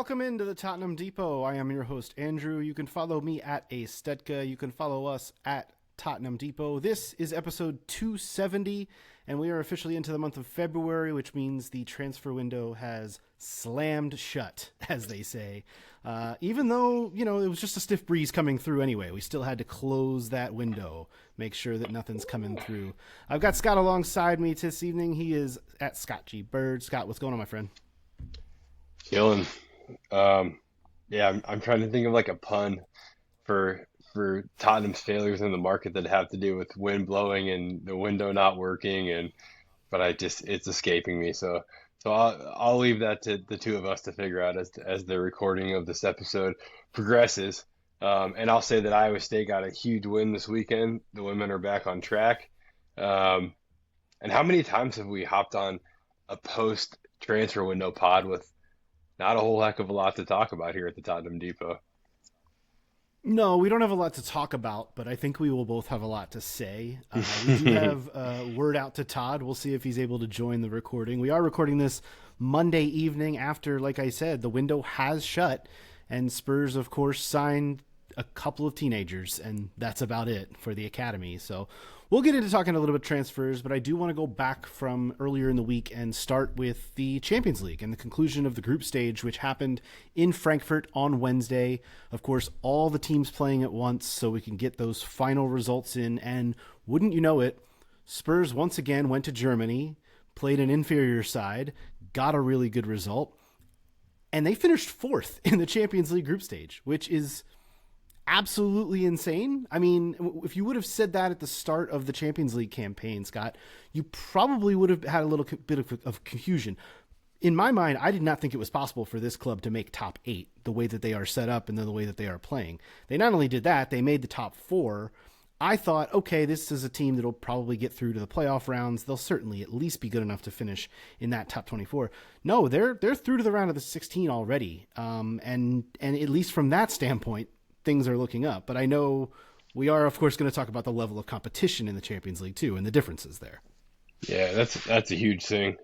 welcome into the Tottenham Depot. I am your host, Andrew. You can follow me at Astetka. You can follow us at Tottenham Depot. This is episode 270, and we are officially into the month of February, which means the transfer window has slammed shut, as they say. Even though, it was just a stiff breeze coming through anyway, we still had to close that window, make sure that nothing's coming through. I've got Scott alongside me this evening. He is at Scott G. Bird. Scott, what's going on, my friend? Chilling. I'm trying to think of like a pun for Tottenham's failures in the market that have to do with wind blowing and the window not working, but it's escaping me. So I'll leave that to the two of us to figure out as the recording of this episode progresses. And I'll say that Iowa State got a huge win this weekend. The women are back on track. And how many times have we hopped on a post transfer window pod with not a whole heck of a lot to talk about here at the Tottenham Depot? No, we don't have a lot to talk about, but I think we will both have a lot to say. We do have word out to Todd. We'll see if he's able to join the recording. We are recording this Monday evening after, like I said, the window has shut, and Spurs, of course, signed a couple of teenagers, and that's about it for the academy. So we'll get into talking a little bit transfers, but I do want to go back from earlier in the week and start with the Champions League and the conclusion of the group stage, which happened in Frankfurt on Wednesday. Of course, all the teams playing at once so we can get those final results in. And wouldn't you know it, Spurs once again went to Germany, played an inferior side, got a really good result, and they finished fourth in the Champions League group stage, which is absolutely insane. I mean, if you would have said that at the start of the Champions League campaign, Scott, you probably would have had a little bit of confusion. In my mind, I did not think it was possible for this club to make top 8 the way that they are set up and the way that they are playing. They not only did that, they made the top 4. I thought, okay, this is a team that'll probably get through to the playoff rounds. They'll certainly at least be good enough to finish in that top 24. No, they're through to the round of the 16 already. And at least from that standpoint, things are looking up. But I know we are, of course, going to talk about the level of competition in the Champions League too, and the differences there. Yeah, that's a huge thing.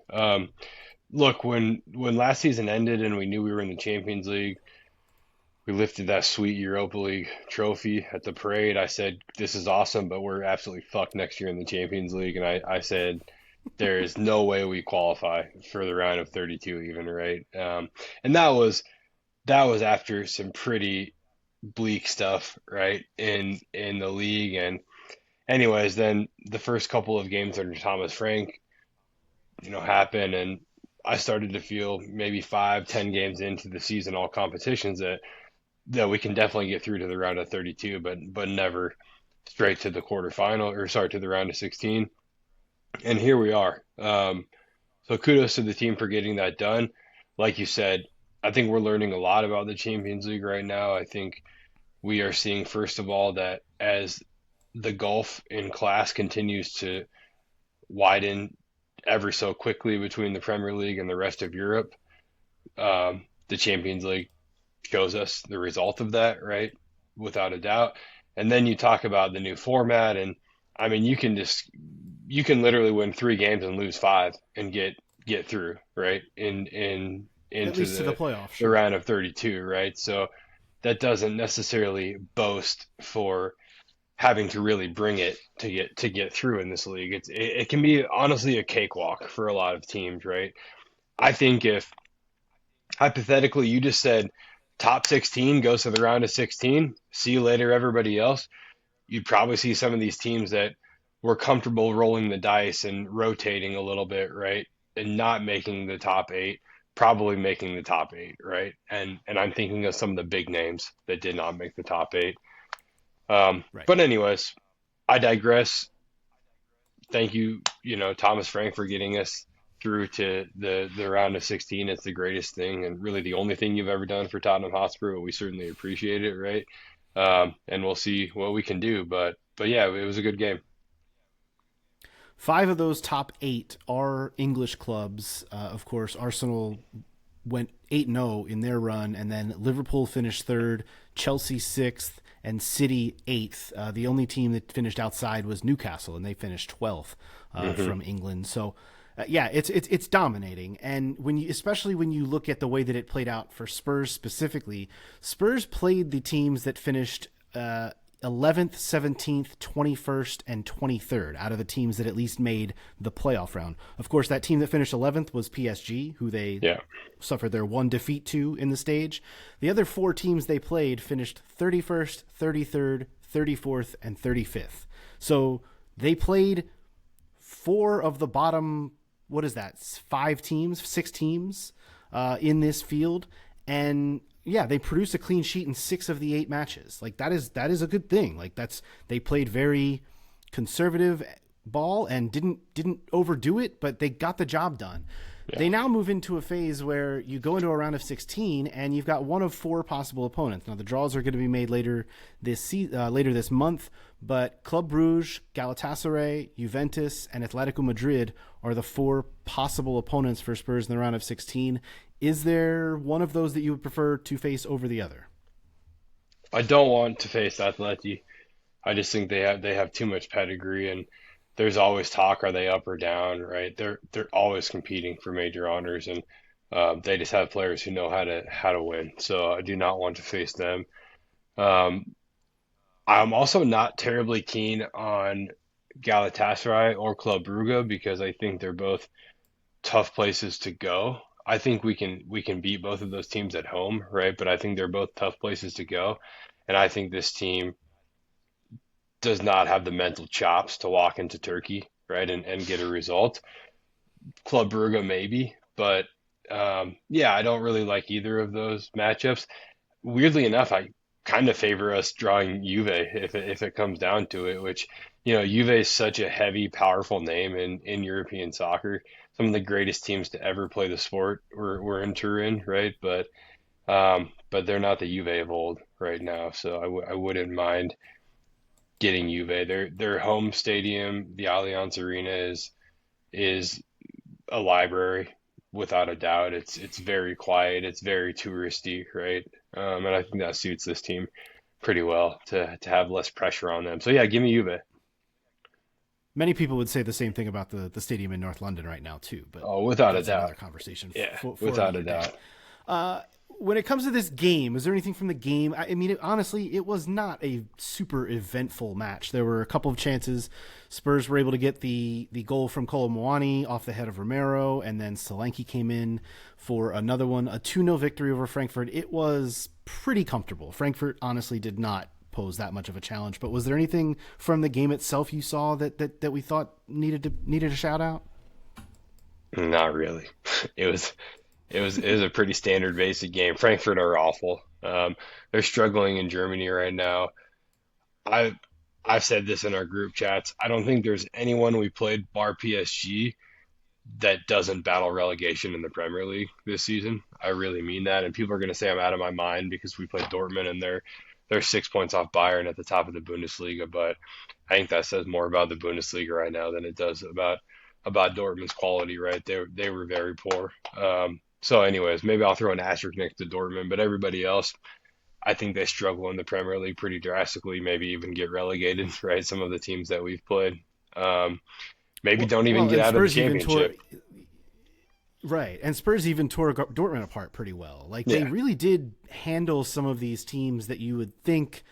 Look, when last season ended and we knew we were in the Champions League, we lifted that sweet Europa League trophy at the parade. I said, this is awesome, but we're absolutely fucked next year in the Champions League. And I said, there is no way we qualify for the round of 32 even, right? And that was after some pretty bleak stuff, right, in the league. And anyways, then the first couple of games under Thomas Frank, happen, and I started to feel maybe 5-10 games into the season, all competitions, that we can definitely get through to the round of 32, but never straight to the quarterfinal, or sorry, to the round of 16. And here we are. So kudos to the team for getting that done. Like you said, I think we're learning a lot about the Champions League right now. I think we are seeing, first of all, that as the gulf in class continues to widen ever so quickly between the Premier League and the rest of Europe, the Champions League shows us the result of that, right? Without a doubt. And then you talk about the new format, and I mean, you can literally win 3 games and lose 5 and get through, right? Into at least to the playoffs, the round of 32, right? So that doesn't necessarily boast for having to really bring it to get through in this league. It can be honestly a cakewalk for a lot of teams, right? I think if hypothetically you just said top 16 goes to the round of 16, see you later everybody else, you'd probably see some of these teams that were comfortable rolling the dice and rotating a little bit, right? And not making the top 8, probably making the top 8, right? And I'm thinking of some of the big names that did not make the top 8. Right. But anyways, I digress. Thank you, Thomas Frank, for getting us through to the round of 16. It's the greatest thing and really the only thing you've ever done for Tottenham Hotspur, but we certainly appreciate it, right? And we'll see what we can do. But yeah, it was a good game. 5 of those top 8 are English clubs. Of course, Arsenal went 8-0 in their run, and then Liverpool finished 3rd, Chelsea 6th, and City 8th. The only team that finished outside was Newcastle, and they finished 12th from England. So Yeah, it's dominating, and especially when you look at the way that it played out for Spurs specifically, Spurs played the teams that finished 11th, 17th, 21st, and 23rd out of the teams that at least made the playoff round. Of course, that team that finished 11th was PSG, who they Yeah. suffered their one defeat to in the stage. The other four teams they played finished 31st, 33rd, 34th, and 35th. So they played four of the bottom, what is that, six teams in this field. And yeah, they produced a clean sheet in 6 of the 8 matches. Like that is a good thing. Like they played very conservative ball and didn't overdo it, but they got the job done. Yeah. They now move into a phase where you go into a round of 16 and you've got one of 4 possible opponents. Now the draws are going to be made later this month, but Club Brugge, Galatasaray, Juventus, and Atletico Madrid are the 4 possible opponents for Spurs in the round of 16. Is there one of those that you would prefer to face over the other? I don't want to face Atleti. I just think they have too much pedigree, and there's always talk, are they up or down, right? They're always competing for major honors, and they just have players who know how to win. So I do not want to face them. Um, I'm also not terribly keen on Galatasaray or Club Brugge because I think they're both tough places to go. I think we can beat both of those teams at home, right? But I think they're both tough places to go, and I think this team does not have the mental chops to walk into Turkey, right, and get a result. Club Brugge maybe, but yeah, I don't really like either of those matchups. Weirdly enough, I kind of favor us drawing Juve if it comes down to it, which, Juve is such a heavy, powerful name in European soccer. Some of the greatest teams to ever play the sport were in Turin, right? But they're not the Juve of old right now, so I wouldn't mind getting Juve. Their home stadium, the Allianz Arena, is a library without a doubt. It's very quiet. It's very touristy, right? And I think that suits this team pretty well to have less pressure on them. So yeah, give me Juve. Many people would say the same thing about the stadium in North London right now too, but Oh, without a that's another doubt. conversation Yeah, for without a another day. doubt. When it comes to this game, is there anything from the game? I mean, honestly, it was not a super eventful match. There were a couple of chances. Spurs were able to get the goal from Colomwani off the head of Romero, and then Solanke came in for another one. A 2-0 victory over Frankfurt. It was pretty comfortable. Frankfurt honestly did not pose that much of a challenge. But was there anything from the game itself you saw that we thought needed a shout out? Not really. It was it was a pretty standard basic game. Frankfurt are awful. They're struggling in Germany right now. I I've said this in our group chats. I don't think there's anyone we played bar PSG that doesn't battle relegation in the Premier League this season. I really mean that. And people are going to say I'm out of my mind because we played Dortmund and they're 6 points off Bayern at the top of the Bundesliga. But I think that says more about the Bundesliga right now than it does about Dortmund's quality. Right? They were very poor. So, anyways, maybe I'll throw an asterisk next to Dortmund, but everybody else, I think they struggle in the Premier League pretty drastically. Maybe even get relegated. Right? Some of the teams that we've played. Maybe don't even get And out of the Spurs even tore championship. right, and Spurs even tore Dortmund apart pretty well. Like they Yeah. really did handle some of these teams that you would think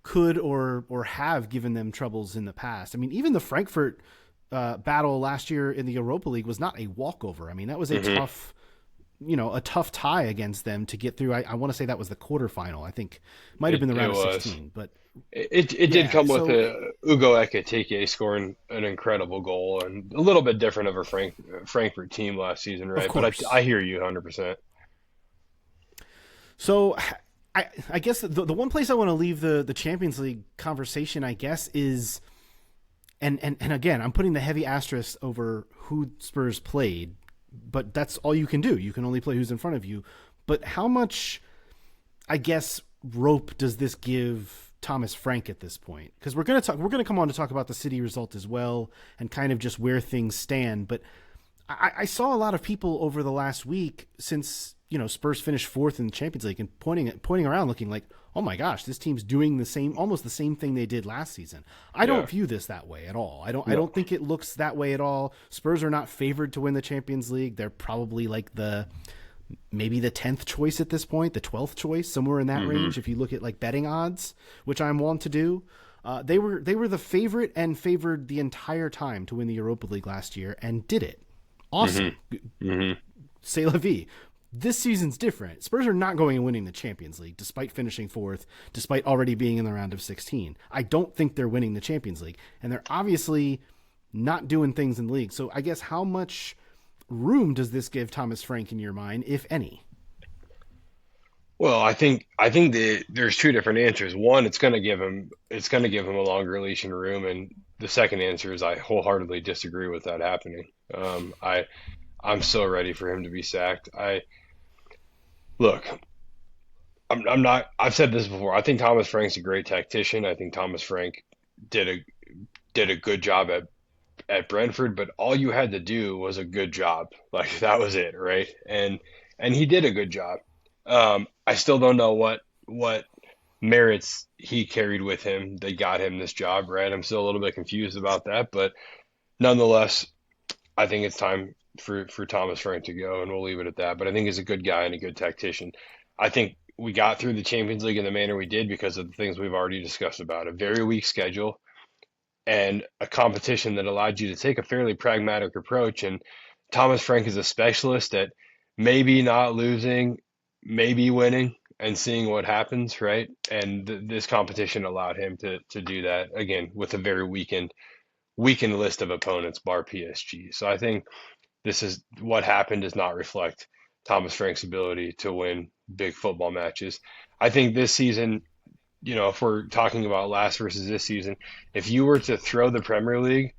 could or have given them troubles in the past. I mean, even the Frankfurt battle last year in the Europa League was not a walkover. I mean, that was a hmm tough tie against them to get through. I want to say that was the quarterfinal. I think might have been the It round of was. 16, but It did yeah. come with Ugo Ekitike scoring an incredible goal and a little bit different of a Frankfurt team last season, Of right? But I course. hear you 100%. So I guess the one place I want to leave the Champions League conversation, I guess, is and again, I'm putting the heavy asterisk over who Spurs played, but that's all you can do. You can only play who's in front of you. But how much, I guess, rope does this give Thomas Frank at this point? Because we're gonna come on to talk about the City result as well and kind of just where things stand. But I saw a lot of people over the last week since Spurs finished fourth in the Champions League and pointing around, looking like, oh my gosh, this team's doing almost the same thing they did last season. I Yeah. don't view this that way at all. I No. don't think it looks that way at all. Spurs are not favored to win the Champions League. They're probably like maybe the 10th choice at this point, the 12th choice, somewhere in that range. If you look at like betting odds, which I'm wont to do, they were the favorite and favored the entire time to win the Europa League last year and did it. Awesome. C'est la vie. This season's different. Spurs are not going and winning the Champions League, despite finishing fourth, despite already being in the round of 16. I don't think they're winning the Champions League, and they're obviously not doing things in the league. So I guess how much room does this give Thomas Frank in your mind, if any? Well, there's two different answers. One, it's going to give him a longer leash and room, and the second answer is I wholeheartedly disagree with that happening. I'm so ready for him to be sacked. I look, I'm not. I've said this before. I think Thomas Frank's a great tactician. I think Thomas Frank did a did a good job at Brentford, but all you had to do was a good job. Like that was it, right? And he did a good job. I still don't know what merits he carried with him that got him this job, right? I'm still a little bit confused about that, but nonetheless, I think it's time for Thomas Frank to go, and we'll leave it at that. But I think he's a good guy and a good tactician. I think we got through the Champions League in the manner we did because of the things we've already discussed about a very weak schedule and a competition that allowed you to take a fairly pragmatic approach. And Thomas Frank is a specialist at maybe not losing, maybe winning, and seeing what happens, right? And this competition allowed him to do that again with a very weakened list of opponents, bar PSG. So I think this is what happened does not reflect Thomas Frank's ability to win big football matches. I think this season, if we're talking about last versus this season, if you were to throw the Premier League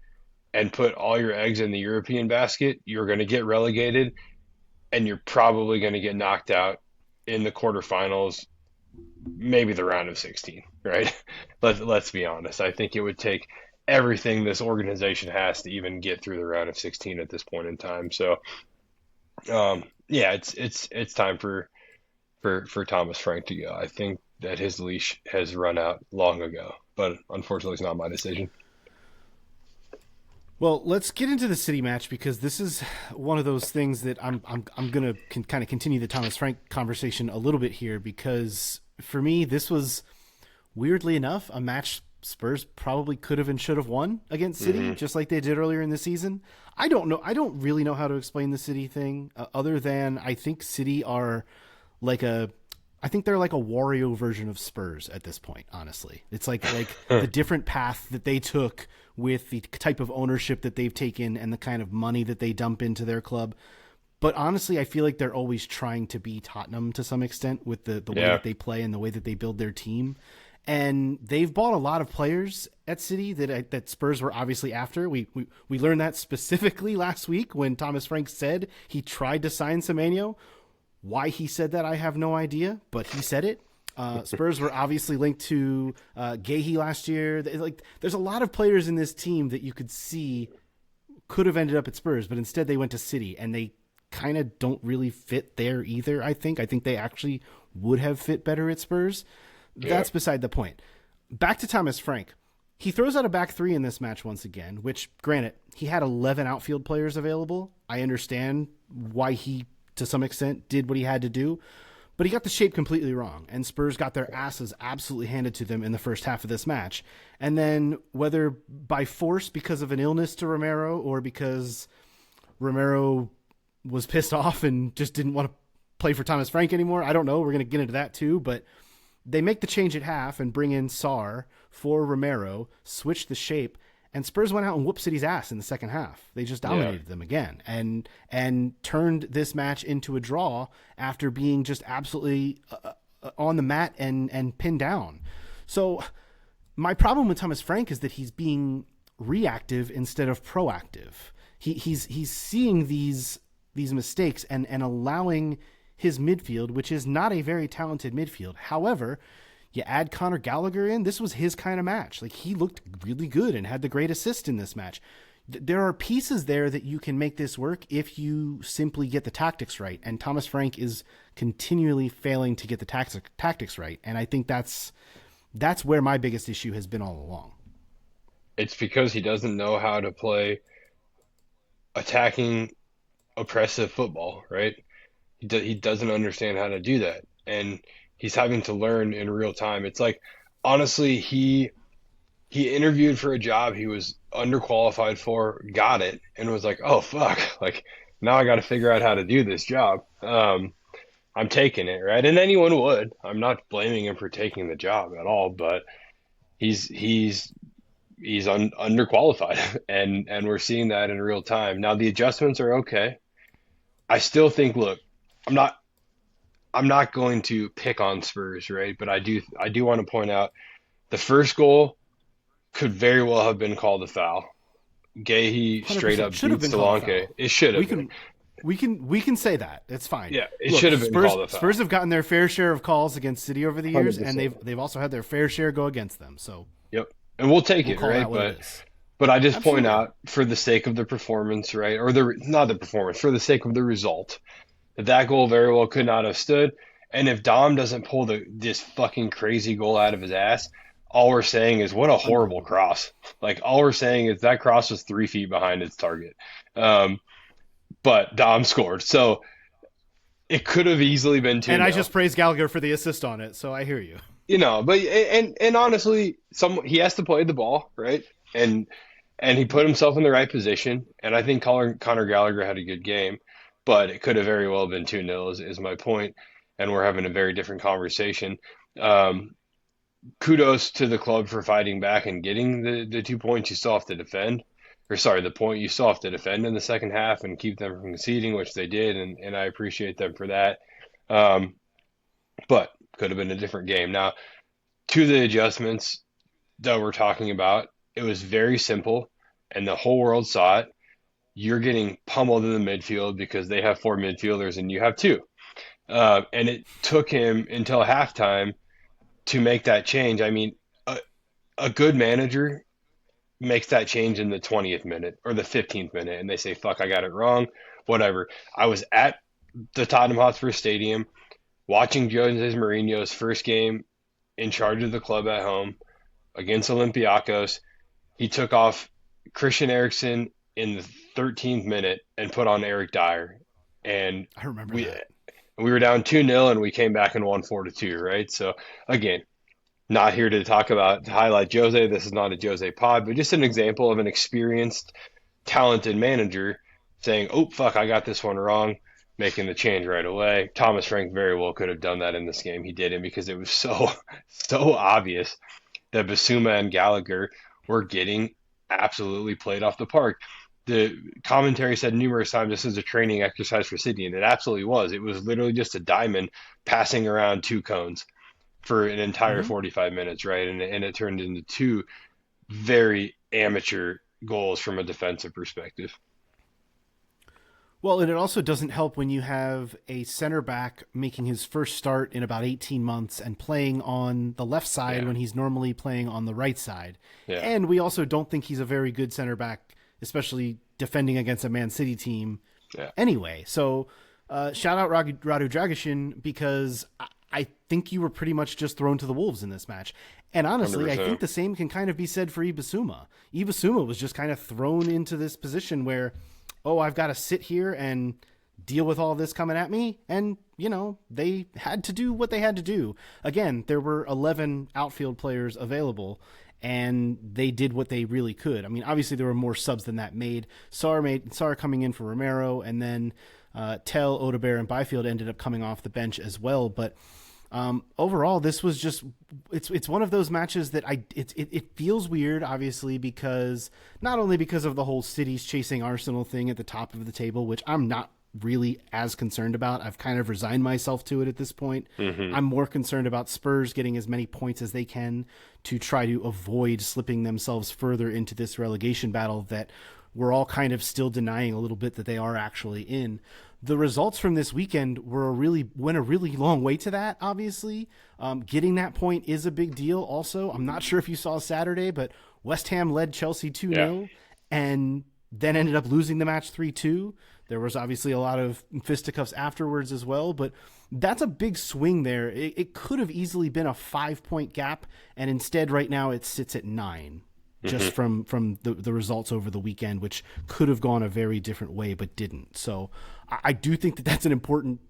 and put all your eggs in the European basket, you're going to get relegated and you're probably going to get knocked out in the quarterfinals, maybe the round of 16, right? Let's be honest. I think it would take everything this organization has to even get through the round of 16 at this point in time. So, yeah, it's time for Thomas Frank to go. I think that his leash has run out long ago, but unfortunately, it's not my decision. Well, let's get into the City match because this is one of those things that I'm going to kind of continue the Thomas Frank conversation a little bit here because for me this was weirdly enough a match Spurs probably could have and should have won against City just like they did earlier in the season. I don't really know how to explain the City thing other than I think City are I think they're like a Wario version of Spurs at this point, honestly. It's like the different path that they took with the type of ownership that they've taken and the kind of money that they dump into their club. But honestly, I feel like they're always trying to be Tottenham to some extent with the way that they play and the way that they build their team. And they've bought a lot of players at City that Spurs were obviously after. We learned that specifically last week when Thomas Frank said he tried to sign Semenyo. Why he said that, I have no idea, but he said it. Spurs were obviously linked to Gahey last year. There's a lot of players in this team that you could see could have ended up at Spurs, but instead they went to City, and they kind of don't really fit there either, I think. I think they actually would have fit better at Spurs. That's beside the point. Back to Thomas Frank. He throws out a back three in this match once again, which, granted, he had 11 outfield players available. I understand why he, to some extent, did what he had to do. But he got the shape completely wrong, and Spurs got their asses absolutely handed to them in the first half of this match. And then, whether by force because of an illness to Romero or because Romero was pissed off and just didn't want to play for Thomas Frank anymore, I don't know. We're going to get into that too. But they make the change at half and bring in Sarr for Romero, switch the shape, and Spurs went out and whooped City's ass in the second half. They just dominated them again and turned this match into a draw after being just absolutely on the mat and pinned down. So my problem with Thomas Frank is that he's being reactive instead of proactive. He's seeing these mistakes and allowing his midfield, which is not a very talented midfield. However, you add Conor Gallagher in, this was his kind of match. Like, he looked really good and had the great assist in this match. there are pieces there that you can make this work if you simply get the tactics right. And Thomas Frank is continually failing to get the tactics right. And I think that's where my biggest issue has been all along. It's because he doesn't know how to play attacking, oppressive football, right? He doesn't understand how to do that, and he's having to learn in real time. It's like, honestly, he interviewed for a job he was underqualified for, got it, and was like, oh fuck, like now I got to figure out how to do this job. I'm taking it, right? And anyone would. I'm not blaming him for taking the job at all, but he's underqualified, and we're seeing that in real time. Now the adjustments are okay. I still think, look, I'm not I'm not going to pick on Spurs, right? But I do want to point out the first goal could very well have been called a foul. Gahey straight 100% up should have beats been called a Solanke. foul. It should We have been. can we can say that. It's fine. Yeah, it Look, should have been Spurs called a foul. Spurs have gotten their fair share of calls against City over the years, and 100%. they've also had their fair share go against them. So Yep. And we'll take we'll it, call right? that what it is. But I just point Absolutely. out for the sake of the performance, right? Or the not the performance, for the sake of the result, that goal very well could not have stood. And if Dom doesn't pull this fucking crazy goal out of his ass, all we're saying is what a horrible Unbelievable. cross. Like all we're saying is that cross was 3 feet behind its target. Um, but Dom scored. So it could have easily been 2 And I nil. just praised Gallagher for the assist on it, so I hear you. But and honestly, he has to play the ball, right? And he put himself in the right position. And I think Connor Gallagher had a good game, but it could have very well been 2 nil is my point. And we're having a very different conversation. Um, Kudos to the club for fighting back and getting the 2 points you still have to defend. Or sorry, the point you still have to defend in the second half and keep them from conceding, which they did, and I appreciate them for that. Um, but could have been a different game. Now, to the adjustments that we're talking about, it was very simple, and the whole world saw it. You're getting pummeled in the midfield because they have four midfielders and you have two. And it took him until halftime to make that change. I mean, a good manager makes that change in the 20th minute or the 15th minute, and they say, fuck, I got it wrong, whatever. I was at the Tottenham Hotspur Stadium watching Jose Mourinho's first game in charge of the club at home against Olympiacos. He took off Christian Eriksen in the 13th minute and put on Eric Dyer. And I remember we that. we were down 2-0 and we came back and won 4-2, right? So again, not here to highlight Jose. This is not a Jose pod, but just an example of an experienced, talented manager saying, oh, fuck, I got this one wrong, making the change right away. Thomas Frank very well could have done that in this game. He didn't because it was so obvious that Basuma and Gallagher were getting absolutely played off the park. The commentary said numerous times this is a training exercise for City, and it absolutely was. It was literally just a diamond passing around two cones for an entire Hmm. 45 minutes, right? And it turned into two very amateur goals from a defensive perspective. Well, and it also doesn't help when you have a center back making his first start in about 18 months and playing on the left side Yeah, when he's normally playing on the right side. yeah, And we also don't think he's a very good center back, especially defending against a Man City team yeah, anyway. So shout out Radu Dragishin because I think you were pretty much just thrown to the wolves in this match. And honestly, I think 100%. the same can kind of be said for Ibasuma. Ibasuma was just kind of thrown into this position where, oh, I've got to sit here and deal with all this coming at me. And, they had to do what they had to do. Again, there were 11 outfield players available, and they did what they really could. I mean, obviously, there were more subs than that made. Sarr coming in for Romero, and then Tell, Odebear, and Byfield ended up coming off the bench as well. But overall, this was just it's one of those matches that it feels weird, obviously, because not only because of the whole cities chasing Arsenal thing at the top of the table, which I'm not really as concerned about. I've kind of resigned myself to it at this point. hmm I'm more concerned about Spurs getting as many points as they can to try to avoid slipping themselves further into this relegation battle that we're all kind of still denying a little bit that they are actually in. The results from this weekend went a really long way to that. Obviously, getting that point is a big deal. Also, I'm not sure if you saw Saturday, but West Ham led Chelsea 2 yeah. nil, and then ended up losing the match 3-2. There was obviously a lot of fisticuffs afterwards as well, but that's a big swing there. It could have easily been a 5 point gap, and instead, right now, it sits at nine, just Hmm. from the results over the weekend, which could have gone a very different way, but didn't. So I do think that that's an important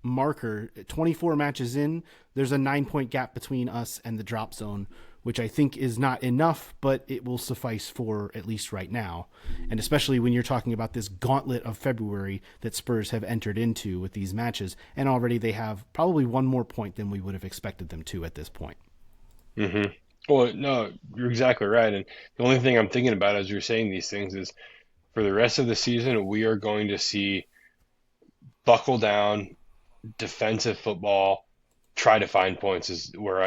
marker. 24 matches in, there's a 9 point gap between us and the drop zone, which I think is not enough, but it will suffice for at least right now. And especially when you're talking about this gauntlet of February that Spurs have entered into with these matches, and already they have probably one more point than we would have expected them to at this point. Hmm. Well, no, you're exactly right. And the only thing I'm thinking about as you're saying these things is for the rest of the season, we are going to see buckle down defensive football, try to find points as where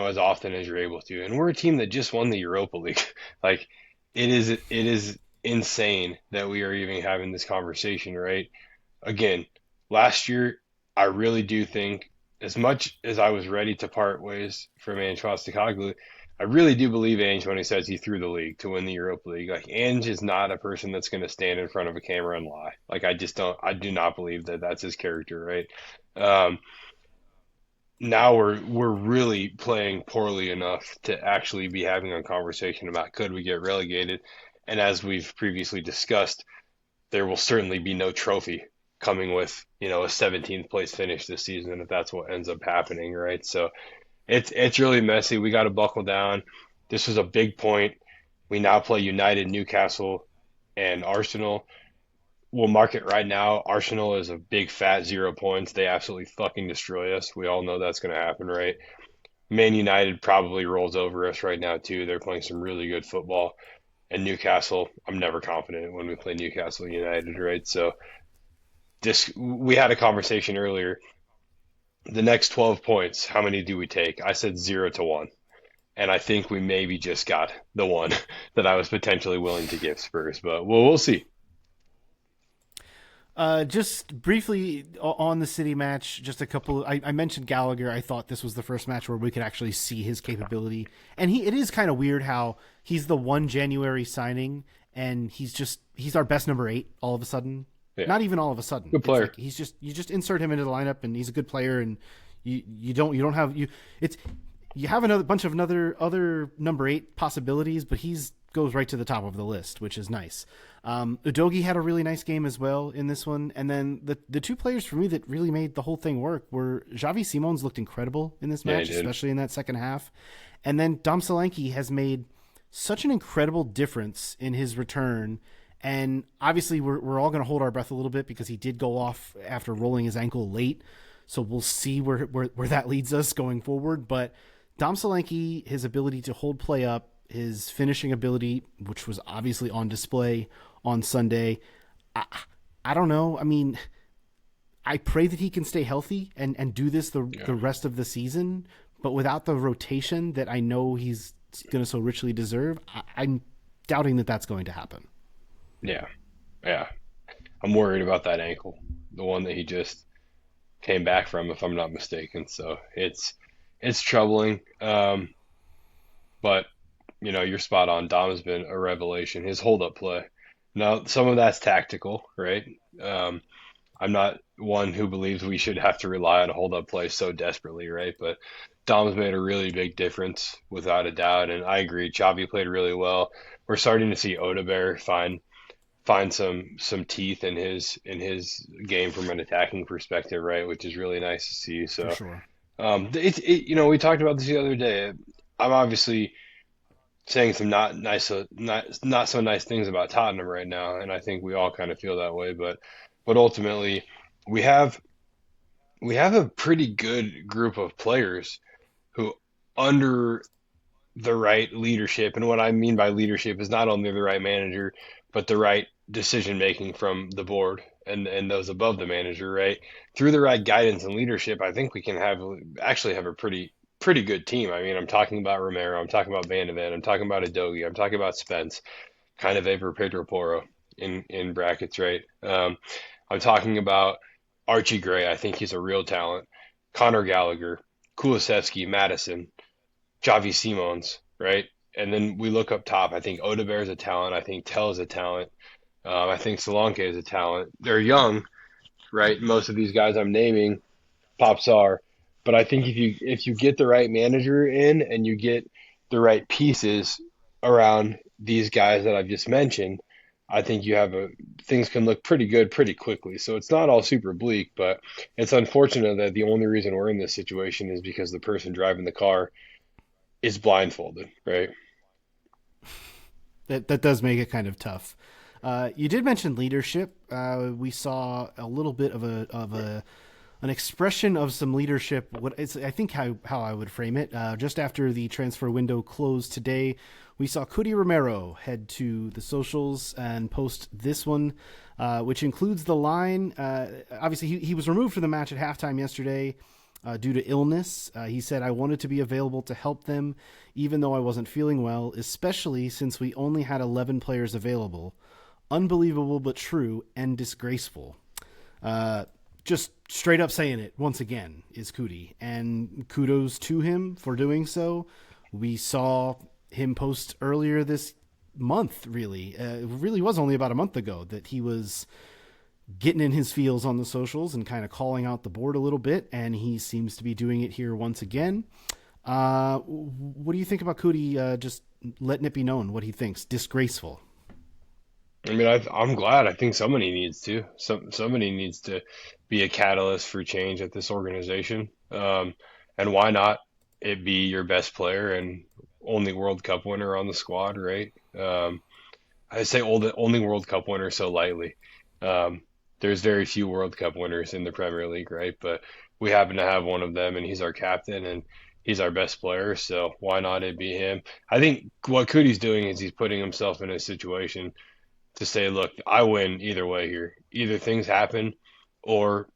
as often as you're able to. And we're a team that just won the Europa League. Like it is insane that we are even having this conversation, right? Again, last year I really do think as much as I was ready to part ways from Ange Postecoglou, I really do believe Ange when he says he threw the league to win the Europa League. Like Ange is not a person that's going to stand in front of a camera and lie. Like I just don't. I do not believe that that's his character, right? Um, Now we're really playing poorly enough to actually be having a conversation about could we get relegated. And as we've previously discussed, there will certainly be no trophy coming with a 17th place finish this season if that's what ends up happening, right? So it's really messy. We got to buckle down. This was a big point. We now play United, Newcastle, and Arsenal. We'll mark it right now. Arsenal is a big fat 0 points. They absolutely fucking destroy us. We all know that's going to happen, right? Man United probably rolls over us right now too. They're playing some really good football. And Newcastle, I'm never confident when we play Newcastle United, right? So this we had a conversation earlier. The next 12 points, how many do we take? I said 0 to 1. And I think we maybe just got the one that I was potentially willing to give Spurs, but we'll see. Just briefly on the City match, just a couple. I mentioned Gallagher. I thought this was the first match where we could actually see his capability, and it is kind of weird how he's the 1 January signing, and he's our best number 8 all of a sudden. Yeah, Not even all of a sudden. good It's player. like you just insert him into the lineup, and he's a good player, and you don't have it's you have another bunch of other number 8 possibilities, but he's goes right to the top of the list, which is nice. Udogi had a really nice game as well in this one, and then the two players for me that really made the whole thing work were Xavi Simons looked incredible in this Yeah, he match, did. especially in that second half, and then Dom Solanke has made such an incredible difference in his return. And obviously, we're all going to hold our breath a little bit because he did go off after rolling his ankle late. So we'll see where that leads us going forward. But Dom Solanke, his ability to hold play up, his finishing ability, which was obviously on display on Sunday, I, I don't know. I mean, I pray that he can stay healthy and do this the Yeah, rest of the season. But without the rotation that I know he's going to so richly deserve, I'm doubting that that's going to happen. yeah, yeah. I'm worried about that ankle, the one that he just came back from, if I'm not mistaken. So it's troubling. But you're spot on. Dom has been a revelation. His hold up play. Now, some of that's tactical, right? Um, I'm not one who believes we should have to rely on a hold up play so desperately, right? But Dom's made a really big difference without a doubt, and I agree. Xavi played really well. We're starting to see Odebear find some teeth in his game from an attacking perspective, right? Which is really nice to see. For So, sure. we talked about this the other day. I'm obviously saying some not so nice things about Tottenham right now, and I think we all kind of feel that way. But ultimately, we have we have a pretty good group of players who, under the right leadership, and what I mean by leadership is not only the right manager, but the right decision making from the board and those above the manager, right? Through the right guidance and leadership, I think we can actually have a pretty good team. I mean, I'm talking about Romero, I'm talking about Van de Ven, I'm talking about Adogi, I'm talking about Spence, kind of Vapor Pedro Porro in brackets, right? I'm talking about Archie Gray. I think he's a real talent. Connor Gallagher, Kulisevsky, Madison, Javi Simons, right? And then we look up top. I think Odebear is a talent. I think Tell is a talent. I think Solanke is a talent. They're young, right? Most of these guys I'm naming, Pops are. But I think if you get the right manager in and you get the right pieces around these guys that I've just mentioned, I think you have a things can look pretty good pretty quickly. So it's not all super bleak, but it's unfortunate that the only reason we're in this situation is because the person driving the car is blindfolded, right? That does make it kind of tough. You did mention leadership. We saw a little bit of a an expression of some leadership. What it's, I think how I would frame it. Just after the transfer window closed today, we saw Cody Romero head to the socials and post this one, which includes the line. Obviously, he was removed from the match at halftime yesterday. Due to illness. He said, I wanted to be available to help them, even though I wasn't feeling well, especially since we only had 11 players available. Unbelievable, but true, and disgraceful. Just straight up saying it once again is Cootie. And kudos to him for doing so. We saw him post earlier this month, really. It really was only about a month ago that he was getting in his feels on the socials and kind of calling out the board a little bit, and he seems to be doing it here once again. What do you think about Cootie just letting it be known what he thinks? Disgraceful. I mean, I'm glad. I think somebody needs to. Somebody needs to be a catalyst for change at this organization. And why not it be your best player and only World Cup winner on the squad, right? I say only World Cup winner so lightly. Um, there's very few World Cup winners in the Premier League, right? But we happen to have one of them, and he's our captain, and he's our best player. So why not it be him? I think what Cootie's doing is he's putting himself in a situation to say, look, I win either way here. Either things happen, or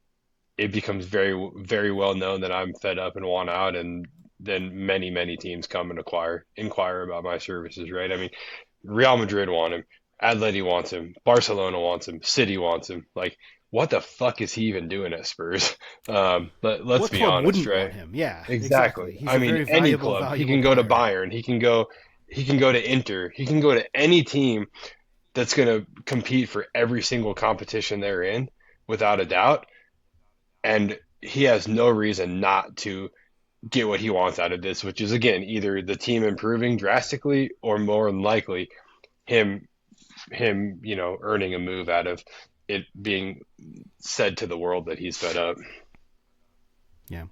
it becomes very, very well known that I'm fed up and want out, and then many, many teams come and inquire about my services, right? I mean, Real Madrid want him, Atleti wants him, Barcelona wants him, City wants him. Like, what the fuck is he even doing at Spurs? Let's What be club honest, wouldn't want right? him? Yeah, exactly. Exactly. He's I a mean, very any valuable, club. He valuable can go to player. Bayern. He can go to Inter. He can go to any team that's going to compete for every single competition they're in, without a doubt. And he has no reason not to get what he wants out of this, which is again either the team improving drastically or more than likely him earning a move out of it being said to the world that he's fed up. Yeah.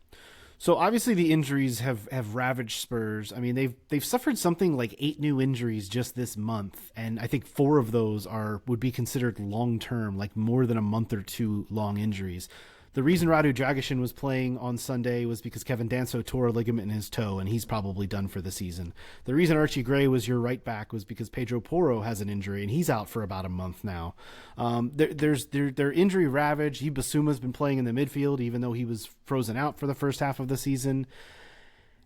So obviously the injuries have ravaged Spurs. I mean, they've suffered something like 8 new injuries just this month, and I think 4 of those would be considered long term, like more than a month or two long injuries. The reason Radu Dragic was playing on Sunday was because Kevin Danso tore a ligament in his toe, and he's probably done for the season. The reason Archie Gray was your right back was because Pedro Porro has an injury, and he's out for about a month now. They're injury ravaged. Basuma's been playing in the midfield, even though he was frozen out for the first half of the season.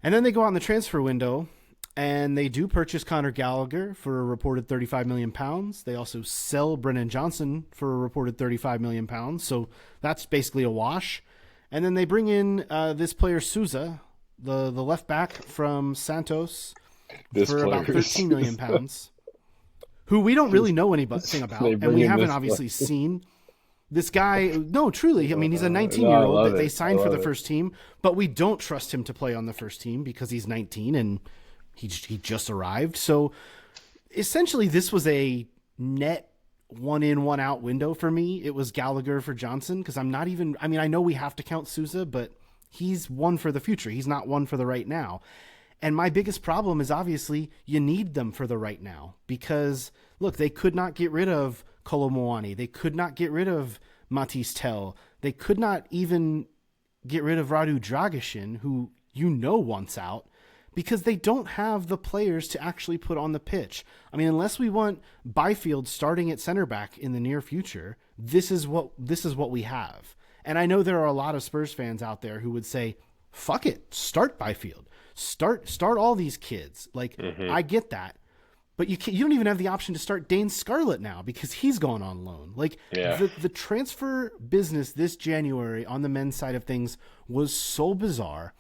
And then they go out in the transfer window, and they do purchase Conor Gallagher for a reported £35 million. They also sell Brennan Johnson for a reported £35 million. So that's basically a wash. And then they bring in this player, Souza, the left back from Santos, This for about player £13 million, who we don't really know anything about. They And bring we in haven't this obviously player. seen this guy. No, truly. I mean, he's a No, I 19-year-old love that they it. I signed for love the it. first team, but we don't trust him to play on the first team because he's 19 and he just arrived. So essentially, this was a net one in, one out window for me. It was Gallagher for Johnson because I'm not even. I mean, I know we have to count Souza, but he's one for the future. He's not one for the right now. And my biggest problem is obviously you need them for the right now because look, they could not get rid of Kolomoani. They could not get rid of Matisse Tell. They could not even get rid of Radu Dragishin, who wants out, because they don't have the players to actually put on the pitch. I mean, unless we want Byfield starting at center back in the near future, this is what we have. And I know there are a lot of Spurs fans out there who would say, "Fuck it, start Byfield, start all these kids." Like, I get that, but you don't even have the option to start Dane Scarlett now because he's gone on loan. Like, Yeah. the transfer business this January on the men's side of things was so bizarre.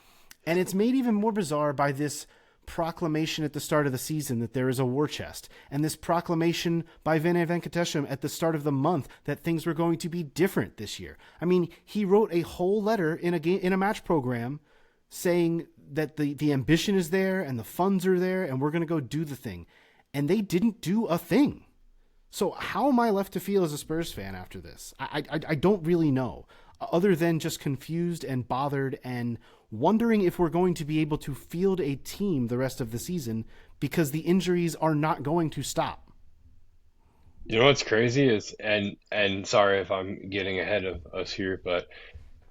And it's made even more bizarre by this proclamation at the start of the season that there is a war chest, and this proclamation by Vinay Venkatesham at the start of the month that things were going to be different this year. I mean, he wrote a whole letter in a match program saying that the ambition is there and the funds are there and we're going to go do the thing. And they didn't do a thing. So how am I left to feel as a Spurs fan after this? I don't really know, other than just confused and bothered and wondering if we're going to be able to field a team the rest of the season because the injuries are not going to stop. You know what's crazy is, and sorry if I'm getting ahead of us here, but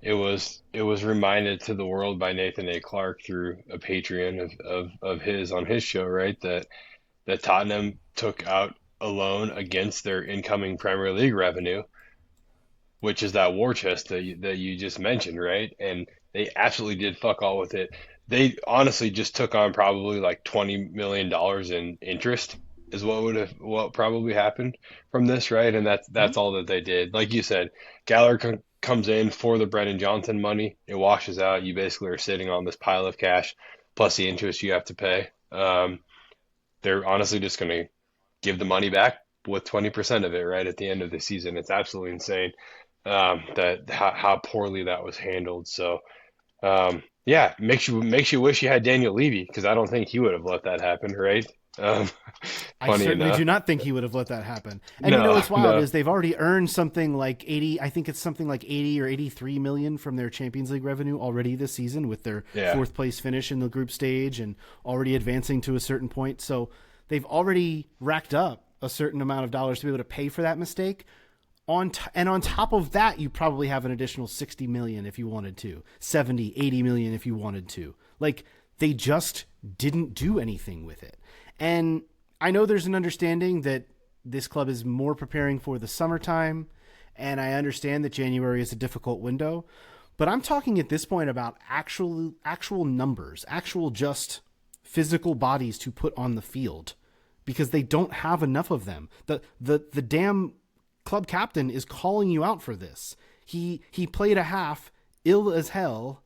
it was reminded to the world by Nathan A. Clark through a Patreon of his on his show, right? That Tottenham took out a loan against their incoming Premier League revenue, which is that war chest that you just mentioned, right? And they absolutely did fuck all with it. They honestly just took on probably like $20 million in interest is what probably happened from this, right? And that's all that they did. Like you said, Gallagher comes in for the Brennan Johnson money. It washes out. You basically are sitting on this pile of cash plus the interest you have to pay. They're honestly just going to give the money back with 20% of it right at the end of the season. It's absolutely insane that how poorly that was handled. So yeah, makes you wish you had Daniel Levy because I don't think he would have let that happen, right? Um, I funny certainly enough, do not think he would have let that happen. And you know no, what's wild no, is they've already earned something like 80, I think it's something like 80 or 83 million from their Champions League revenue already this season with their yeah, fourth place finish in the group stage and already advancing to a certain point. So they've already racked up a certain amount of dollars to be able to pay for that mistake. And on top of that, you probably have an additional 60 million if you wanted to, 70, 80 million if you wanted to. Like, they just didn't do anything with it. And I know there's an understanding that this club is more preparing for the summertime, and I understand that January is a difficult window, but I'm talking at this point about actual numbers, actual just physical bodies to put on the field because they don't have enough of them. The damn club captain is calling you out for this. He played a half ill as hell,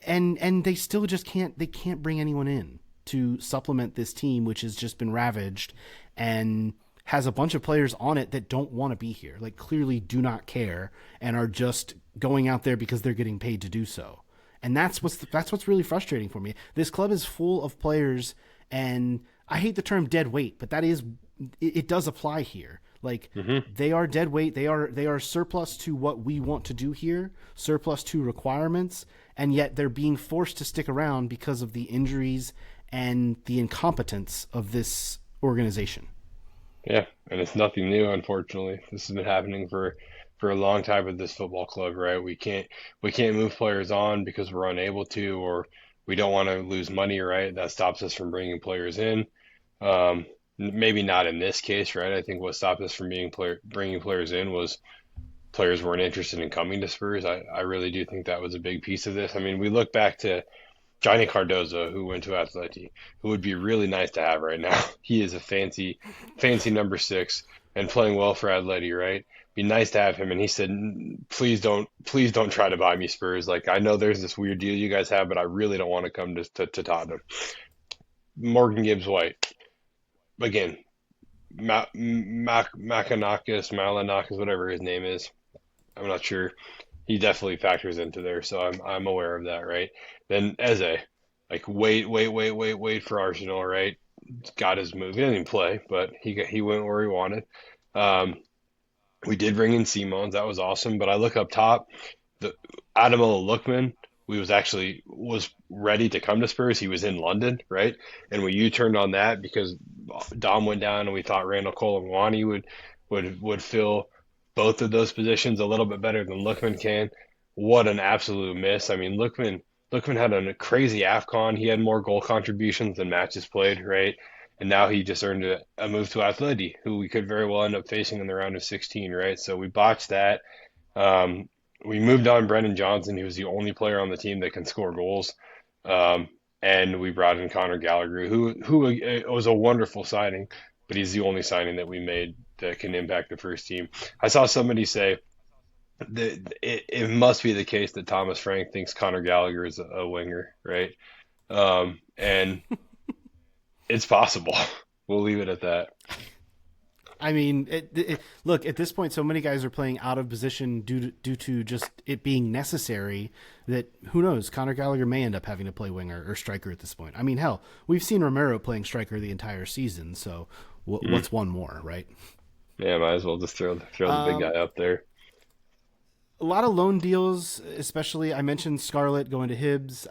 and they still just can't bring anyone in to supplement this team, which has just been ravaged and has a bunch of players on it that don't want to be here, like clearly do not care and are just going out there because they're getting paid to do so. And that's what's really frustrating for me. This club is full of players, and I hate the term dead weight, but it does apply here. Like, they are dead weight. They are surplus to what we want to do here, surplus to requirements, and yet they're being forced to stick around because of the injuries and the incompetence of this organization. yeah, and it's nothing new, unfortunately. This has been happening for a long time with this football club, right? We can't move players on because we're unable to, or we don't want to lose money, right? That stops us from bringing players in. Maybe not in this case, right? I think what stopped us from bringing players in was players weren't interested in coming to Spurs. I really do think that was a big piece of this. I mean, we look back to Johnny Cardozo, who went to Atleti, who would be really nice to have right now. He is a fancy number six and playing well for Atleti, right? Be nice to have him. And he said, please don't try to buy me Spurs. Like, I know there's this weird deal you guys have, but I really don't want to come to Tottenham. Morgan Gibbs White, again, Malinakis, whatever his name is. I'm not sure. He definitely factors into there, so I'm aware of that, right? Then Eze, like wait for Arsenal, right? Got his move. He didn't even play, but he went where he wanted. Um, we did bring in Simons, that was awesome. But I look up top, the Ademola Lookman, was ready to come to Spurs. He was in London, right? And we U-turned on that because Dom went down, and we thought Randall Colomwani would fill both of those positions a little bit better than Lookman can. What an absolute miss! I mean, Lookman had a crazy AFCON. He had more goal contributions than matches played, right? And now he just earned a move to Atleti, who we could very well end up facing in the round of 16, right? So we botched that. Um, we moved on Brennan Johnson. He was the only player on the team that can score goals. Um, and we brought in Conor Gallagher, who was a wonderful signing, but he's the only signing that we made that can impact the first team. I saw somebody say that it must be the case that Thomas Frank thinks Conor Gallagher is a winger, right? And it's possible. We'll leave it at that. I mean, look, at this point, so many guys are playing out of position due to just it being necessary that who knows, Conor Gallagher may end up having to play winger or striker at this point. I mean, hell, we've seen Romero playing striker the entire season, so Mm. what's one more, right? Yeah, might as well just throw the big guy Um, up there. a lot of loan deals, especially I mentioned Scarlett going to Hibs.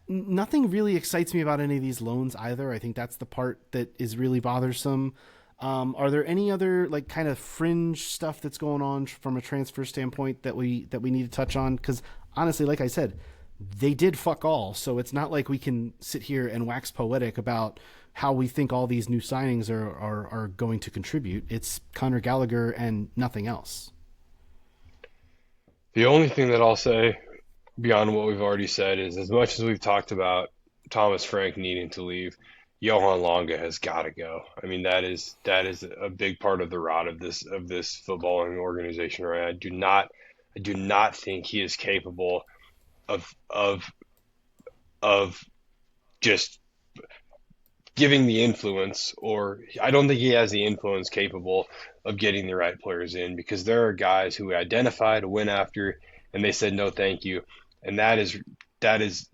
Nothing really excites me about any of these loans either. I think that's the part that is really bothersome. Are there any other like kind of fringe stuff that's going on from a transfer standpoint that we need to touch on? Because honestly, like I said, they did fuck all. So it's not like we can sit here and wax poetic about how we think all these new signings are going to contribute. It's Conor Gallagher and nothing else. The only thing that I'll say beyond what we've already said is as much as we've talked about Thomas Frank needing to leave, Johan Longa has got to go. I mean, that is a big part of the rot of this footballing organization, right? I do not think he is capable of of of just giving the influence, or I don't think he has the influence capable of getting the right players in because there are guys who identified to win after and they said no thank you. And that is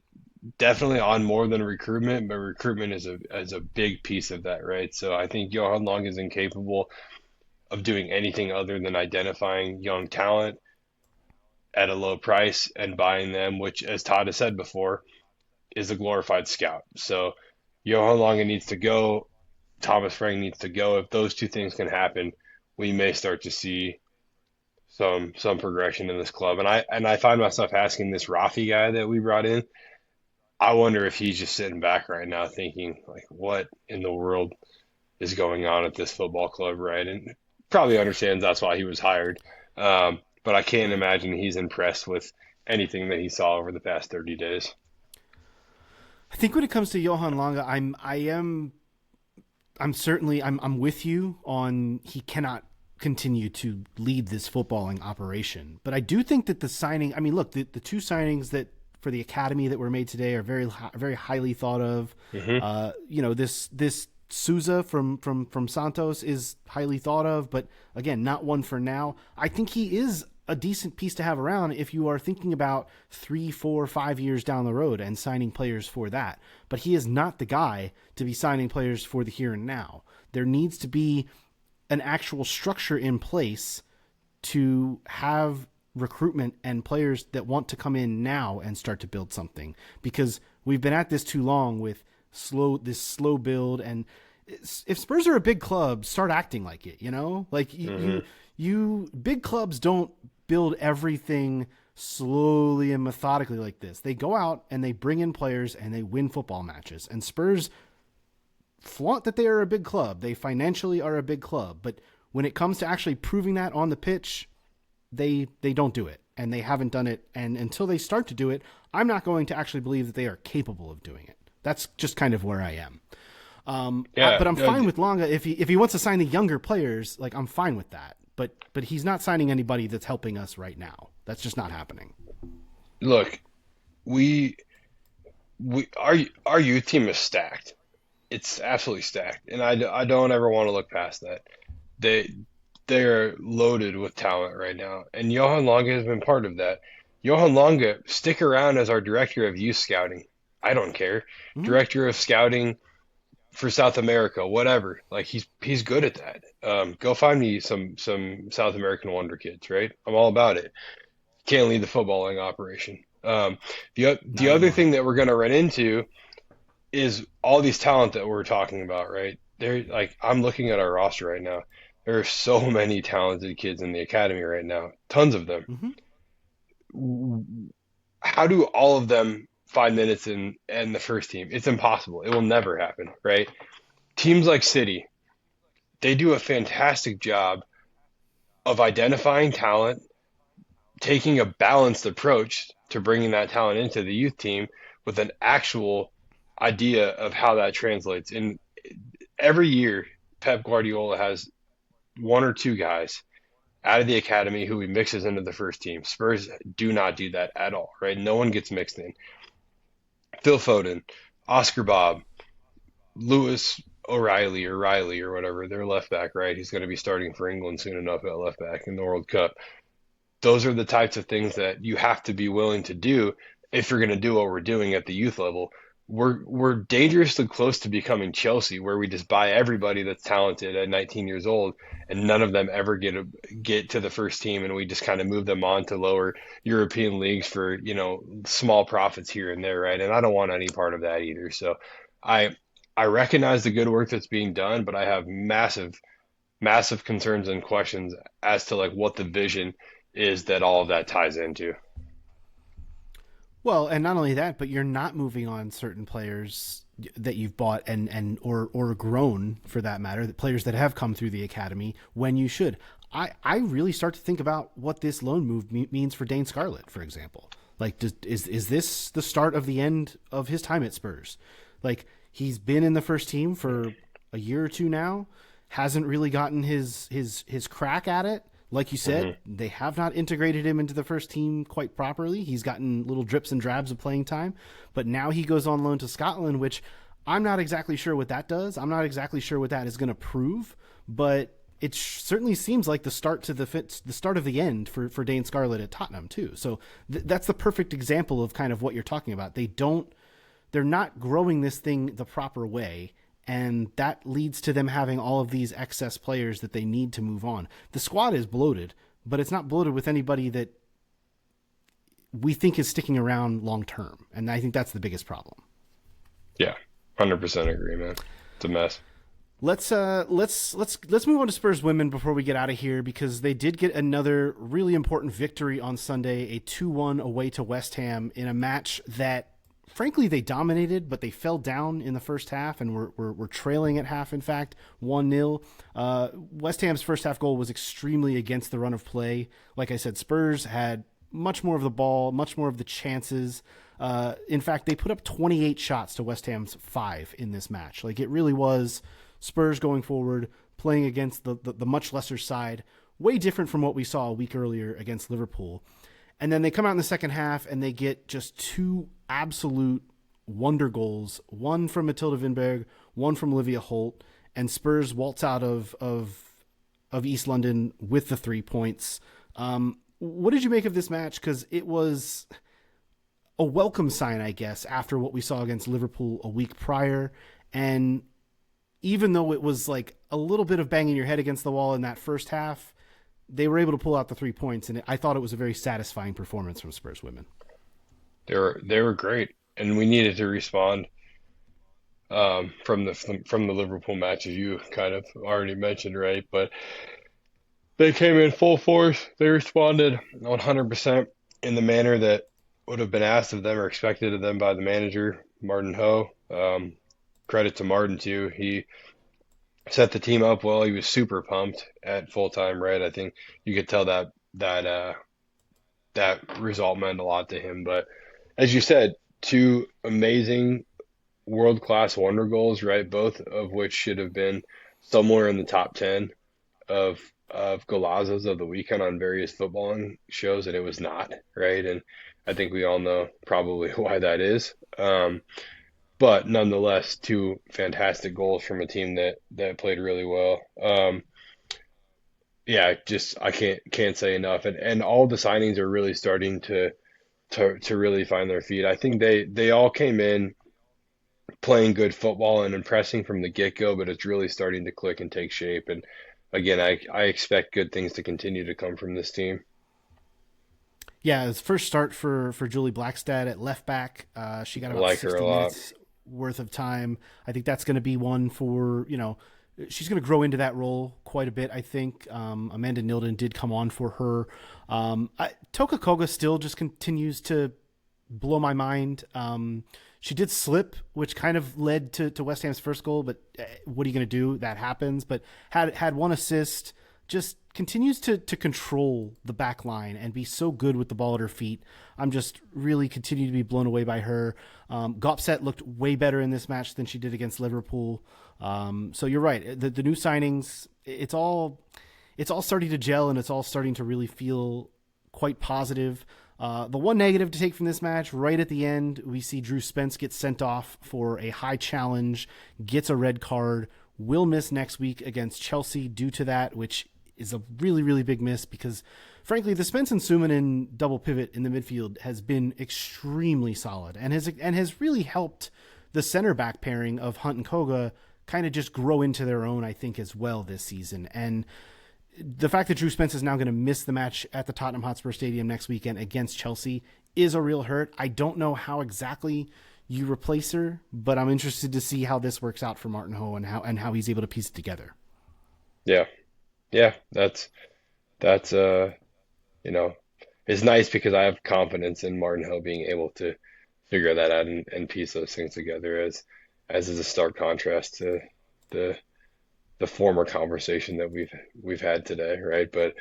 definitely on more than recruitment, but recruitment is a big piece of that, right? So I think Johan Long is incapable of doing anything other than identifying young talent at a low price and buying them, which, as Todd has said before, is a glorified scout. So Johan Longa needs to go. Thomas Frank needs to go. If those two things can happen, we may start to see some progression in this club. And I find myself asking this Rafi guy that we brought in. I wonder if he's just sitting back right now thinking like, what in the world is going on at this football club, right? And probably understands that's why he was hired. But I can't Right. imagine he's impressed with anything that he saw over the past 30 days. I think when it comes to Johan Longa, I'm certainly I'm with you on he cannot continue to lead this footballing operation. But I do think that the signing, I mean, look, the two signings that for the academy that were made today are very highly thought of. Hmm. This Souza from Santos is highly thought of, but again, not one for now. I think he is a decent piece to have around if you are thinking about 3, 4, 5 years down the road and signing players for that. But he is not the guy to be signing players for the here and now. There needs to be an actual structure in place to have recruitment and players that want to come in now and start to build something because we've been at this too long with slow build. And if Spurs are a big club, start acting like it, like Hmm. you big clubs don't build everything slowly and methodically like this. They go out and they bring in players and they win football matches, and Spurs flaunt that they are a big club. They financially are a big club, but when it comes to actually proving that on the pitch, they don't do it, and they haven't done it. And until they start to do it, I'm not going to actually believe that they are capable of doing it. That's just kind of where I am. Yeah, But I'm no, fine with Longa if he wants to sign the younger players. Like I'm fine with that. But he's not signing anybody that's helping us right now. That's just not happening. look, we our youth team is stacked. It's absolutely stacked, and I don't ever want to look past that. They they're loaded with talent right now, and Johan Longa has been part of that. Johan Longa, stick around as our director of youth scouting. I don't care. Mm-hmm. Director of scouting for South America, whatever. Like he's good at that. Go find me some South American wonder kids, right? I'm all about it. Can't lead the footballing operation. The Not other anymore. thing that we're going to run into is all these talent that we're talking about, right? They're like I'm looking at our roster right now. There are so many talented kids in the academy right now, tons of them. Mm-hmm. How do all of them find minutes in the first team? It's impossible. It will never happen, right? Teams like City, they do a fantastic job of identifying talent, taking a balanced approach to bringing that talent into the youth team with an actual idea of how that translates. And every year, Pep Guardiola has one or two guys out of the academy who he mixes into the first team. Spurs do not do that at all, right? No one gets mixed in. Phil Foden, Oscar Bob, Lewis O'Reilly or Riley or whatever, their left back, right? He's going to be starting for England soon enough at left back in the World Cup. Those are the types of things that you have to be willing to do if you're going to do what we're doing at the youth level. We're dangerously close to becoming Chelsea, where we just buy everybody that's talented at 19 years old, and none of them ever get to the first team, and we just kind of move them on to lower European leagues for small profits here and there, right? And I don't want any part of that either. So I I recognize the good work that's being done, but I have massive concerns and questions as to like what the vision is that all of that ties into. Well, and not only that, but you're not moving on certain players that you've bought and or grown for that matter, the players that have come through the academy when you should. I really start to think about what this loan move means for Dane Scarlett, for example. Like, is this the start of the end of his time at Spurs? Like, he's been in the first team for a year or two now, hasn't really gotten his crack at it. Like you said, they have not integrated him into the first team quite properly. He's gotten little drips and drabs of playing time, but now he goes on loan to Scotland, which I'm not exactly sure what that does. I'm not exactly sure what that is going to prove, but it certainly seems like the start to the start of the end for Dane Scarlett at Tottenham too. So that's the perfect example of kind of what you're talking about. They're not growing this thing the proper way, and that leads to them having all of these excess players that they need to move on. The squad is bloated, but it's not bloated with anybody that we think is sticking around long term, and I think that's the biggest problem. Yeah, 100% agree, man. It's a mess. Let's move on to Spurs Women before we get out of here, because they did get another really important victory on Sunday, a 2-1 away to West Ham in a match that frankly they dominated, but they fell down in the first half and were trailing at half, in fact, 1-0. West Ham's first half goal was extremely against the run of play. Like I said, Spurs had much more of the ball, much more of the chances. In fact, they put up 28 shots to West Ham's 5 in this match. Like, it really was Spurs going forward, playing against the much lesser side, way different from what we saw a week earlier against Liverpool. And then they come out in the second half and they get just two absolute wonder goals, one from Matilda Vinberg, one from Olivia Holt, and Spurs waltz out of East London with the 3 points. What did you make of this match? Because it was a welcome sign, I guess, after what we saw against Liverpool a week prior. And even though it was like a little bit of banging your head against the wall in that first half, they were able to pull out the 3 points, and I thought it was a very satisfying performance from Spurs Women. They were great, and we needed to respond from the Liverpool match, as you kind of already mentioned, right? But they came in full force. They responded 100% in the manner that would have been asked of them or expected of them by the manager, Martin Ho. Credit to Martin too. He set the team up well. He was super pumped at full time, right? I think you could tell that result meant a lot to him. But as you said, two amazing world class wonder goals, right? Both of which should have been somewhere in the top 10 of golazos of the weekend on various footballing shows, and it was not, right? And I think we all know probably why that is. But nonetheless, two fantastic goals from a team that played really well. Yeah, just I can't say enough. And all the signings are really starting to really find their feet. I think they all came in playing good football and impressing from the get-go, but it's really starting to click and take shape. And again, I expect good things to continue to come from this team. Yeah, it's first start for Julie Blackstad at left back. She got I about like her 60 a lot. minutes worth of time. I think that's going to be one for, she's going to grow into that role quite a bit, I think. Amanda Nilden did come on for her. Toka Koga still just continues to blow my mind. She did slip, which kind of led to West Ham's first goal, but what are you going to do? That happens. But had one assist, just continues to control the back line and be so good with the ball at her feet. I'm just really continue to be blown away by her. Gopset looked way better in this match than she did against Liverpool. So you're right. The new signings, it's all starting to gel, and it's all starting to really feel quite positive. The one negative to take from this match, right at the end, we see Drew Spence get sent off for a high challenge, gets a red card, will miss next week against Chelsea due to that, which is a really, really big miss because, frankly, the Spence and Sumanen double pivot in the midfield has been extremely solid and has really helped the center back pairing of Hunt and Koga kind of just grow into their own, I think, as well this season. And the fact that Drew Spence is now going to miss the match at the Tottenham Hotspur Stadium next weekend against Chelsea is a real hurt. I don't know how exactly you replace her, but I'm interested to see how this works out for Martin Ho and how he's able to piece it together. Yeah. Yeah, that's it's nice because I have confidence in Martin Hill being able to figure that out and piece those things together as is a stark contrast to the the former conversation that we've had today, right? But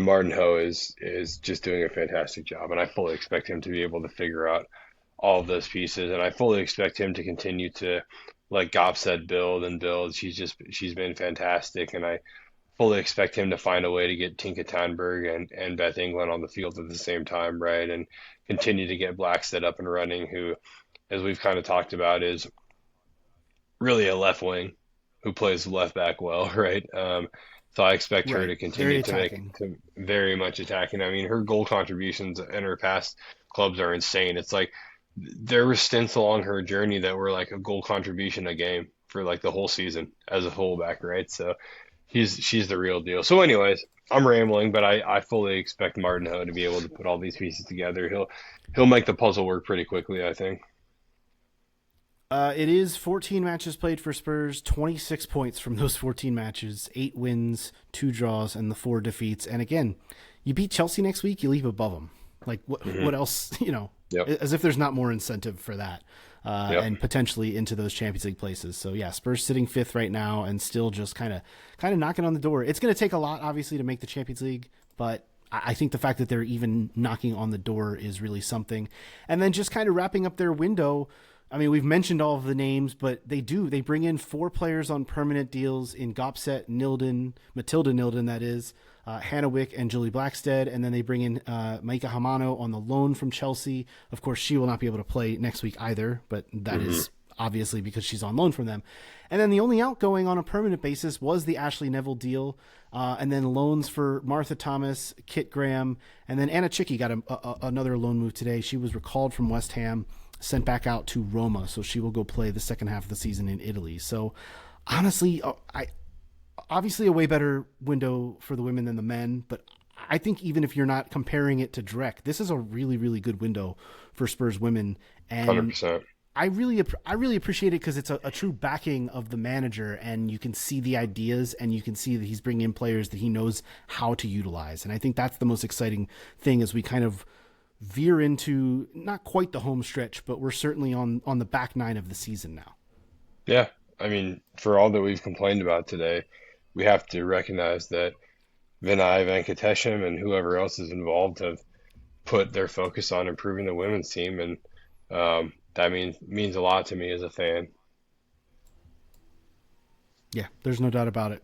Martin Ho is just doing a fantastic job, and I fully expect him to be able to figure out all of those pieces, and I fully expect him to continue to, like Goff said, build and build. She's been fantastic, and I fully expect him to find a way to get Tinka Tandberg and Beth England on the field at the same time, right? And continue to get Blackstead up and running, who, as we've kind of talked about, is really a left wing who plays left back well, right? So I expect her Right. to Very continue attacking. to very much attacking. I mean, her goal contributions in her past clubs are insane. It's like there were stints along her journey that were like a goal contribution a game for like the whole season as a fullback, right? So she's the real deal. So, anyways, I'm rambling, but I fully expect Martin Ho to be able to put all these pieces together. He'll make the puzzle work pretty quickly, I think. It is 14 matches played for Spurs, 26 points from those 14 matches, 8 wins, 2 draws, and the 4 defeats. And again, you beat Chelsea next week, you leave above them. Like, what else, Yep. as if there's not more incentive for that, Yep. and potentially into those Champions League places. So, yeah, Spurs sitting 5th right now and still just kind of knocking on the door. It's going to take a lot, obviously, to make the Champions League, but I think the fact that they're even knocking on the door is really something. And then just kind of wrapping up their window. I mean, we've mentioned all of the names, but they bring in 4 players on permanent deals in Gopset, Matilda Nilden, that is, Hannah Wick and Julie Blackstead. And then they bring in Maika Hamano on the loan from Chelsea. Of course, she will not be able to play next week either, but that is obviously because she's on loan from them. And then the only outgoing on a permanent basis was the Ashley Neville deal. And then loans for Martha Thomas, Kit Graham, and then Anna Chicky got another loan move today. She was recalled from West Ham, sent back out to Roma, so she will go play the second half of the season in Italy. So honestly, obviously a way better window for the women than the men, but I think even if you're not comparing it to Drek, this is a really, really good window for Spurs women. And 100%. I really appreciate it because it's a true backing of the manager, and you can see the ideas, and you can see that he's bringing in players that he knows how to utilize. And I think that's the most exciting thing as we kind of veer into not quite the home stretch, but we're certainly on the back 9 of the season now. Yeah. I mean, for all that we've complained about today, we have to recognize that Vinay Venkatesham and whoever else is involved have put their focus on improving the women's team, and that means a lot to me as a fan. Yeah, there's no doubt about it.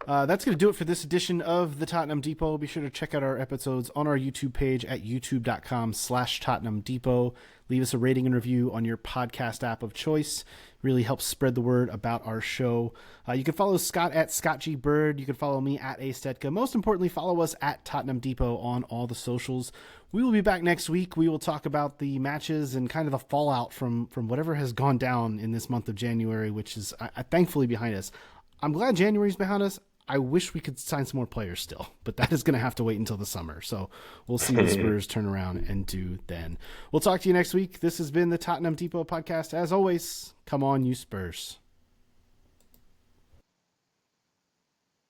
That's going to do it for this edition of the Tottenham Depot. Be sure to check out our episodes on our YouTube page at youtube.com/Tottenham Depot. Leave us a rating and review on your podcast app of choice. Really helps spread the word about our show. You can follow Scott at Scott G. Bird. You can follow me at A. Stetka. Most importantly, follow us at Tottenham Depot on all the socials. We will be back next week. We will talk about the matches and kind of the fallout from whatever has gone down in this month of January, which is thankfully behind us. I'm glad January's behind us. I wish we could sign some more players still, but that is going to have to wait until the summer. So we'll see the Spurs turn around and do then. We'll talk to you next week. This has been the Tottenham Depot podcast. As always, come on, you Spurs.